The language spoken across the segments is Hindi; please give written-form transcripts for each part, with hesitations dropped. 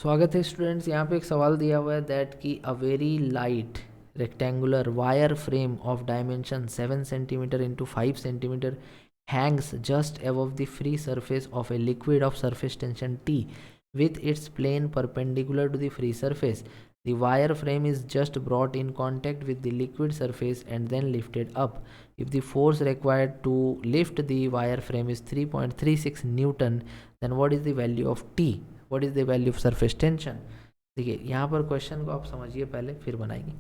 स्वागत है स्टूडेंट्स। यहाँ पे एक सवाल दिया हुआ है दैट कि a very light rectangular wire frame of dimension 7 centimetre into 5 centimetre hangs just above the free surface of a liquid of surface tension T with its plane perpendicular to the free surface. The wire frame is just brought in contact with the liquid surface and then lifted up. If the force required to lift the wire frame is 3.36 Newton, then what is the value of T? What is the value of surface tension? देखिए यहाँ पर क्वेश्चन को आप समझिए पहले, फिर बनाएंगे।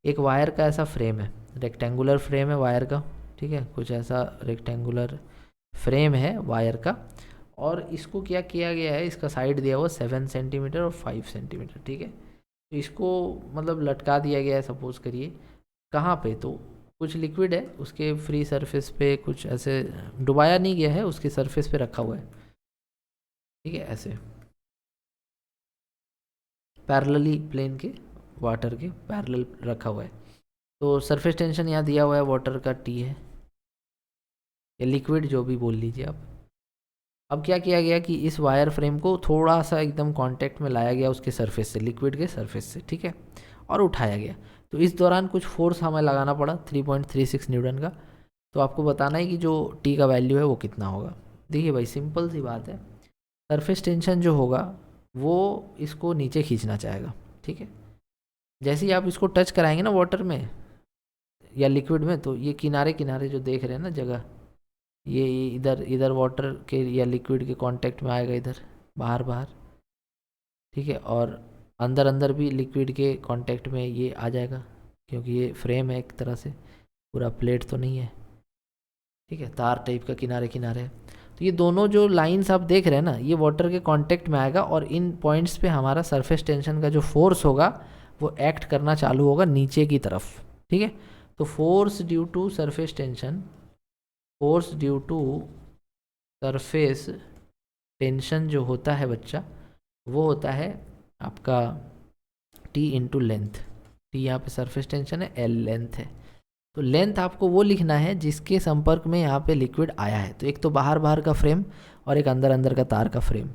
एक वायर का ऐसा फ्रेम है, रेक्टेंगुलर फ्रेम है वायर का, ठीक है, कुछ ऐसा रेक्टेंगुलर फ्रेम है वायर का, और इसको क्या किया गया है, इसका साइड दिया हुआ 7 सेंटीमीटर और 5 सेंटीमीटर, ठीक है। तो इसको मतलब लटका दिया गया है, सपोज करिए कहाँ पे, तो कुछ लिक्विड है उसके फ्री सरफेस पे, कुछ ऐसे डुबाया नहीं गया है, उसके सरफेस पे रखा हुआ है, ठीक है, ऐसे पैरेलली प्लेन के, वाटर के पैरेलल रखा हुआ है। तो सरफेस टेंशन यहाँ दिया हुआ है, वाटर का टी है या लिक्विड जो भी बोल लीजिए आप। अब क्या किया गया कि इस वायर फ्रेम को थोड़ा सा एकदम कांटेक्ट में लाया गया उसके सरफेस से, लिक्विड के सरफेस से, ठीक है, और उठाया गया। तो इस दौरान कुछ फोर्स हमें लगाना पड़ा 3.36 न्यूटन का। तो आपको बताना है कि जो टी का वैल्यू है वो कितना होगा। देखिए भाई, सिंपल सी बात है, सरफेस टेंशन जो होगा वो इसको नीचे खींचना चाहेगा, ठीक है। जैसे ही आप इसको टच कराएंगे ना वाटर में या लिक्विड में, तो ये किनारे किनारे जो देख रहे हैं ना जगह, ये इधर इधर वाटर के या लिक्विड के कांटेक्ट में आएगा, इधर बाहर बाहर, ठीक है, और अंदर अंदर भी लिक्विड के कांटेक्ट में ये आ जाएगा, क्योंकि ये फ्रेम है एक तरह से, पूरा प्लेट तो नहीं है, ठीक है, तार टाइप का किनारे किनारे। तो ये दोनों जो लाइंस आप देख रहे हैं ना, ये वाटर के कांटेक्ट में आएगा, और इन पॉइंट्स पे हमारा सरफेस टेंशन का जो फोर्स होगा वो एक्ट करना चालू होगा नीचे की तरफ, ठीक है। तो force due to surface tension, force due to surface tension जो होता है बच्चा, वो होता है आपका टी इंटू लेंथ। टी यहाँ पे सरफेस टेंशन है, एल लेंथ है। तो लेंथ आपको वो लिखना है जिसके संपर्क में यहाँ पे लिक्विड आया है। तो एक तो बाहर बाहर का फ्रेम और एक अंदर अंदर का तार का फ्रेम।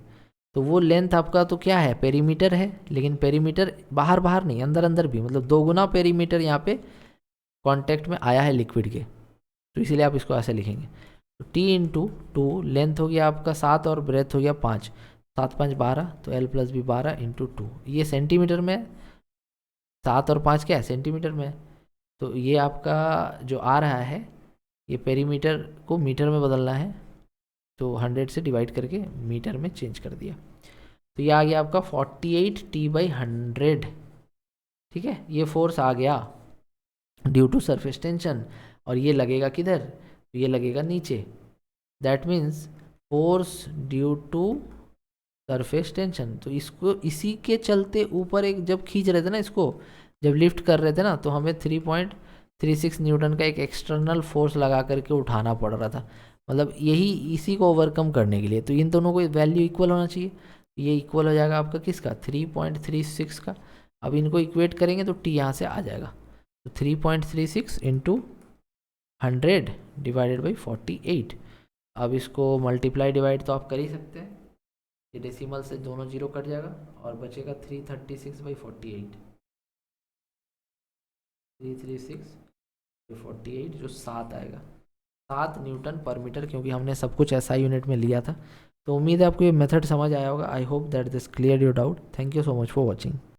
तो वो लेंथ आपका तो क्या है, पेरीमीटर है, लेकिन पेरीमीटर बाहर बाहर नहीं, अंदर अंदर भी, मतलब 2 गुना पेरीमीटर यहाँ पे कांटेक्ट में आया है लिक्विड के। तो इसीलिए आप इसको ऐसे लिखेंगे। तो टी इंटू टू, लेंथ हो गया आपका 7 और ब्रेथ हो गया 5, 7 5 12, तो एल प्लस भी 12 इंटू 2, ये सेंटीमीटर में, 7 और 5 क्या है, सेंटीमीटर में। तो ये आपका जो आ रहा है, ये पेरीमीटर को मीटर में बदलना है, तो 100 से डिवाइड करके मीटर में चेंज कर दिया। तो ये आ गया आपका 48T/100, ठीक है। ये फोर्स आ गया ड्यू टू सरफेस टेंशन, और ये लगेगा किधर, ये लगेगा नीचे। That means force due to surface tension. तो इसको इसी के चलते ऊपर एक जब खींच रहे थे ना, इसको जब लिफ्ट कर रहे थे ना, तो हमें 3.36 न्यूटन का एक एक्सटर्नल फोर्स लगा करके उठाना पड़ रहा था, मतलब यही इसी को ओवरकम करने के लिए। तो इन दोनों को वैल्यू इक्वल होना चाहिए। ये इक्वल हो जाएगा आपका किसका, 3.36 का। अब इनको इक्वेट करेंगे तो टी यहाँ से आ जाएगा। तो 3.36 इंटू 100 डिवाइडेड बाई 48। अब इसको मल्टीप्लाई डिवाइड तो आप कर ही सकते हैं, ये डेसिमल से दोनों जीरो कट जाएगा और बचेगा 336/48, 336/48 जो 7 आएगा, 7 न्यूटन पर मीटर, क्योंकि हमने सब कुछ ऐसा यूनिट में लिया था। तो उम्मीद है आपको ये मेथड समझ आया होगा। I hope that this clear your doubt. Thank you so much for watching.